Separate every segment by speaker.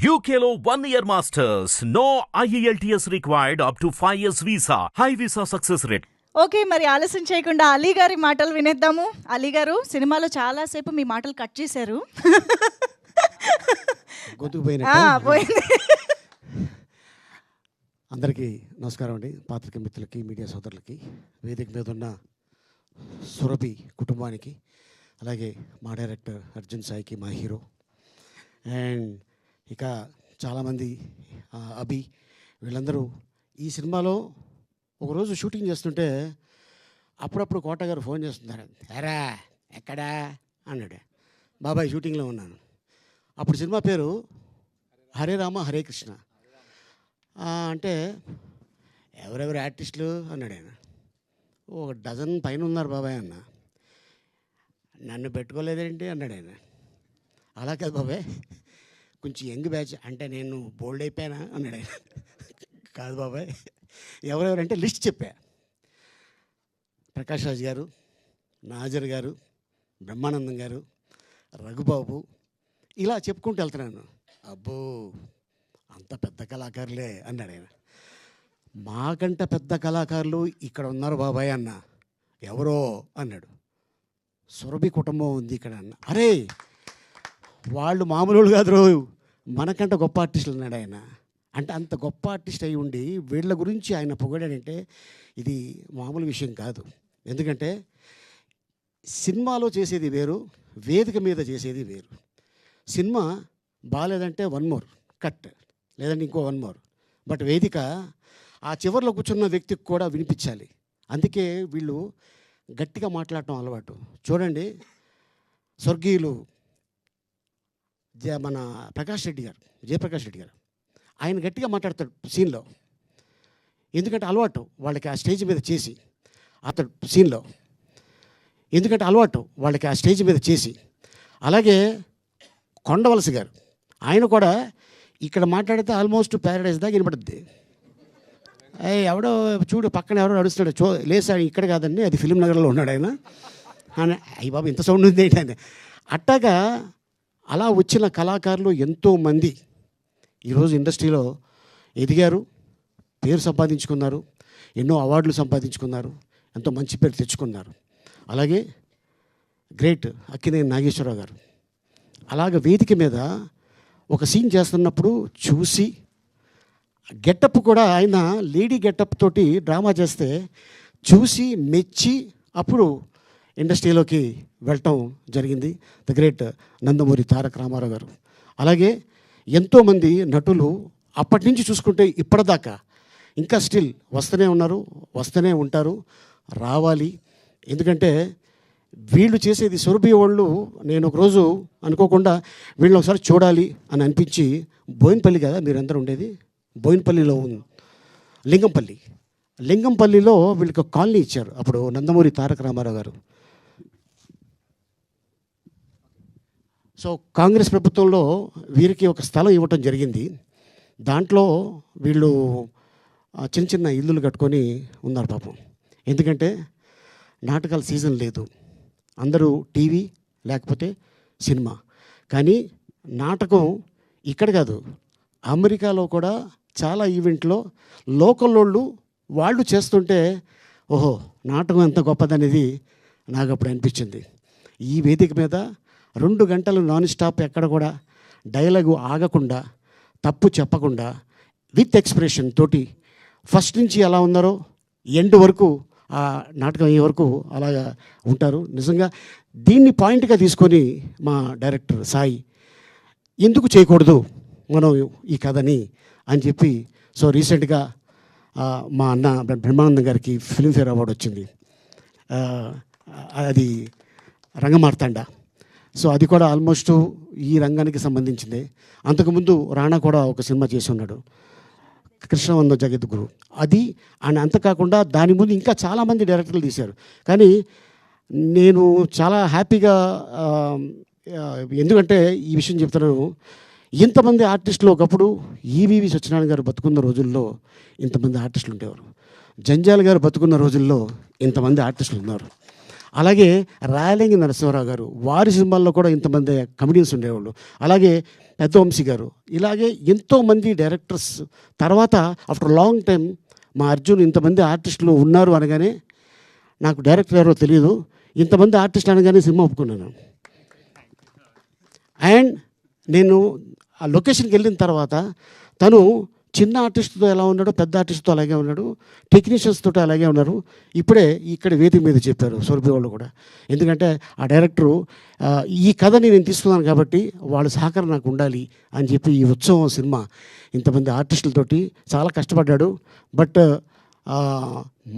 Speaker 1: UKLO 1 year masters. No IELTS required up to 5 years visa. High visa success rate.
Speaker 2: Okay, మరి ఆలస్యం చేయకుండా అలీ గారి మాటలు వినేద్దాము. అలీ గారు, సినిమాలో చాలాసేపు మీ మాటలు కట్ చేశారు. పోయింది.
Speaker 3: అందరికీ నమస్కారం అండి. పాత్రిక మిత్రులకి, మీడియా సోదరులకి, వేదిక మీద ఉన్న సురభి కుటుంబానికి, అలాగే మా డైరెక్టర్ అర్జున్ సాయికి, మా హీరో, అండ్ ఇక చాలామంది అభి, వీళ్ళందరూ ఈ సినిమాలో ఒకరోజు షూటింగ్ చేస్తుంటే అప్పుడప్పుడు కోట గారు ఫోన్ చేస్తున్నారు. ఎరా ఎక్కడా అన్నాడు. బాబాయ్ షూటింగ్లో ఉన్నాను. అప్పుడు సినిమా పేరు హరే రామ హరే కృష్ణ. అంటే ఎవరెవరు ఆర్టిస్టులు అన్నాడు ఆయన. ఒక డజన్ పైన ఉన్నారు బాబాయ్ అన్న. నన్ను పెట్టుకోలేదేంటి అన్నాడు ఆయన. అలా కాదు బాబాయ్, కొంచెం యంగ్ బ్యాచ్ అంటే నేను బోల్డ్ అయిపోయానా అన్నాడు ఆయన. కాదు బాబాయ్, ఎవరెవరంటే లిస్ట్ చెప్పా. ప్రకాష్ రాజ్ గారు, నాజర్ గారు, బ్రహ్మానందం గారు, రఘుబాబు, ఇలా చెప్పుకుంటూ వెళ్తున్నాను. అబ్బో అంత పెద్ద కళాకారులే అన్నాడు ఆయన. మాకంట పెద్ద కళాకారులు ఇక్కడ ఉన్నారు బాబాయ్ అన్న. ఎవరో అన్నాడు. సురభి కుటుంబం ఉంది ఇక్కడ అన్న. అరే వాళ్ళు మామూలు కాదు, మనకంట గొప్ప ఆర్టిస్టులు అన్నాడు ఆయన. అంటే అంత గొప్ప ఆర్టిస్ట్ అయి ఉండి వీళ్ళ గురించి ఆయన పొగడాడంటే ఇది మామూలు విషయం కాదు. ఎందుకంటే సినిమాలో చేసేది వేరు, వేదిక మీద చేసేది వేరు. సినిమా బాగాలేదంటే 1 more కట్, లేదంటే ఇంకో 1 more. బట్ వేదిక ఆ చివరిలో కూర్చున్న వ్యక్తికి కూడా వినిపించాలి. అందుకే వీళ్ళు గట్టిగా మాట్లాడటం అలవాటు. చూడండి, స్వర్గీయులు మన ప్రకాష్ రెడ్డి గారు, జయప్రకాష్ రెడ్డి గారు, ఆయన గట్టిగా మాట్లాడతాడు సీన్లో. ఎందుకంటే అలవాటు వాళ్ళకి ఆ స్టేజ్ మీద చేసి, అతడు సీన్లో ఎందుకంటే అలవాటు వాళ్ళకి ఆ స్టేజ్ మీద చేసి. అలాగే కొండవలస గారు, ఆయన కూడా ఇక్కడ మాట్లాడితే ఆల్మోస్ట్ ప్యారడైజ్ దాకా వినపడుద్ది. ఎవడో చూడు పక్కన ఎవరో నడుస్తున్నాడు, లేసాడు ఇక్కడ కాదండి, అది ఫిలిం నగర్లో ఉన్నాడు ఆయన. అయ్యి బాబు ఇంత సౌండ్ ఉంది ఏంటంటే. అట్టాగా అలా వచ్చిన కళాకారులు ఎంతోమంది ఈరోజు ఇండస్ట్రీలో ఎదిగారు, పేరు సంపాదించుకున్నారు, ఎన్నో అవార్డులు సంపాదించుకున్నారు, ఎంతో మంచి పేరు తెచ్చుకున్నారు. అలాగే గ్రేట్ అక్కినేని నాగేశ్వరరావు గారు అలాగ వేదిక మీద ఒక సీన్ చేస్తున్నప్పుడు చూసి, గెటప్ కూడా ఆయన లేడీ గెటప్ తోటి డ్రామా చేస్తే చూసి మెచ్చి అప్పుడు ఇండస్ట్రీలోకి వెళ్ళటం జరిగింది. ద గ్రేట్ నందమూరి తారక రామారావు గారు. అలాగే ఎంతోమంది నటులు అప్పటి నుంచి చూసుకుంటే ఇప్పటిదాకా ఇంకా స్టిల్ వస్తూనే ఉన్నారు, వస్తూనే ఉంటారు, రావాలి. ఎందుకంటే వీళ్ళు చేసేది సురభి వాళ్ళు. నేను ఒకరోజు అనుకోకుండా వీళ్ళని ఒకసారి చూడాలి అని అనిపించి, బోయినపల్లి కదా మీరందరూ ఉండేది, బోయినపల్లిలో లింగంపల్లిలో వీళ్ళకి కాలనీ ఇచ్చారు అప్పుడు నందమూరి తారక రామారావు గారు. సో కాంగ్రెస్ ప్రభుత్వంలో వీరికి ఒక స్థలం ఇవ్వటం జరిగింది. దాంట్లో వీళ్ళు చిన్న చిన్న ఇల్లులు కట్టుకొని ఉన్నారు పాపం. ఎందుకంటే నాటకాల సీజన్ లేదు, అందరూ టీవీ లేకపోతే సినిమా. కానీ నాటకం ఇక్కడ కాదు, అమెరికాలో కూడా చాలా ఈవెంట్లో లోకల్ వాళ్ళు చేస్తుంటే ఓహో నాటకం ఎంత గొప్పదనేది నాకు అప్పుడు అనిపించింది. ఈ వేదిక మీద 2 గంటలు నాన్ స్టాప్, ఎక్కడ కూడా డైలాగు ఆగకుండా, తప్పు చెప్పకుండా, విత్ ఎక్స్ప్రెషన్ తోటి ఫస్ట్ నుంచి ఎలా ఉన్నారో ఎండ్ వరకు, ఆ నాటకం అయ్యే వరకు అలాగా ఉంటారు. నిజంగా దీన్ని పాయింట్గా తీసుకొని మా డైరెక్టర్ సాయి ఎందుకు చేయకూడదు మనం ఈ కథని అని చెప్పి, సో రీసెంట్గా మా అన్న బ్రహ్మానందం గారికి ఫిల్మ్ఫేర్ అవార్డు వచ్చింది. అది రంగమార్తాండ. సో అది కూడా ఆల్మోస్ట్ ఈ రంగానికి సంబంధించిందే. అంతకుముందు రాణా కూడా ఒక సినిమా చేసి ఉన్నాడు, కృష్ణవంద జగద్గురు. అది అని అంతకాకుండా దాని ముందు ఇంకా చాలామంది డైరెక్టర్లు తీశారు. కానీ నేను చాలా హ్యాపీగా, ఎందుకంటే ఈ విషయం చెప్తున్నాను, ఇంతమంది ఆర్టిస్టులు ఒకప్పుడు ఈవీవి సత్యనారాయణ గారు బతుకున్న రోజుల్లో ఇంతమంది ఆర్టిస్టులు ఉండేవారు. జంజాల్ గారు బతుకున్న రోజుల్లో ఇంతమంది ఆర్టిస్టులు ఉన్నారు. అలాగే రాయలింగి నరసింహారావు గారు, వారి సినిమాల్లో కూడా ఇంతమంది కమెడియన్స్ ఉండేవాళ్ళు. అలాగే పెద్ద వంశీ గారు, ఇలాగే ఎంతోమంది డైరెక్టర్స్. తర్వాత ఆఫ్టర్ లాంగ్ టైం మా అర్జున్ ఇంతమంది ఆర్టిస్టులు ఉన్నారు అనగానే, నాకు డైరెక్టర్ ఎవరో తెలియదు, ఇంతమంది ఆర్టిస్టులు అనగానే సినిమా ఒప్పుకున్నాను. అండ్ నేను ఆ లొకేషన్కి వెళ్ళిన తర్వాత తను చిన్న ఆర్టిస్ట్తో ఎలా ఉన్నాడో పెద్ద ఆర్టిస్ట్తో అలాగే ఉన్నాడు, టెక్నీషియన్స్ తోటి అలాగే ఉన్నారు. ఇప్పుడే ఇక్కడ వేదిక మీద చెప్పారు సౌరభి వాళ్ళు కూడా. ఎందుకంటే ఆ డైరెక్టరు ఈ కథని నేను తీసుకున్నాను కాబట్టి వాళ్ళ సహకారం నాకు ఉండాలి అని చెప్పి ఈ ఉత్సవం సినిమా ఇంతమంది ఆర్టిస్టులతోటి చాలా కష్టపడ్డాడు. బట్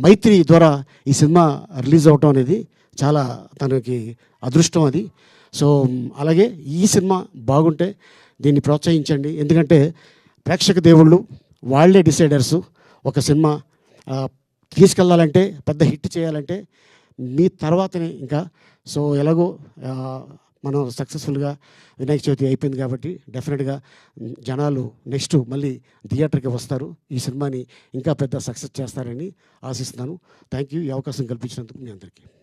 Speaker 3: మైత్రి ద్వారా ఈ సినిమా రిలీజ్ అవటం అనేది చాలా తనకి అదృష్టం అది. సో అలాగే ఈ సినిమా బాగుంటే దీన్ని ప్రోత్సహించండి. ఎందుకంటే ప్రేక్షక దేవుళ్ళు వాళ్ళే డిసైడర్సు. ఒక సినిమా తీసుకెళ్ళాలంటే, పెద్ద హిట్ చేయాలంటే మీ తర్వాతనే ఇంకా. సో ఎలాగో మనం సక్సెస్ఫుల్గా వినాయక చవితి అయిపోయింది కాబట్టి డెఫినెట్గా జనాలు నెక్స్ట్ మళ్ళీ థియేటర్కి వస్తారు. ఈ సినిమాని ఇంకా పెద్ద సక్సెస్ చేస్తారని ఆశిస్తున్నాను. థ్యాంక్ యూ, ఈ అవకాశం కల్పించినందుకు మీ అందరికీ.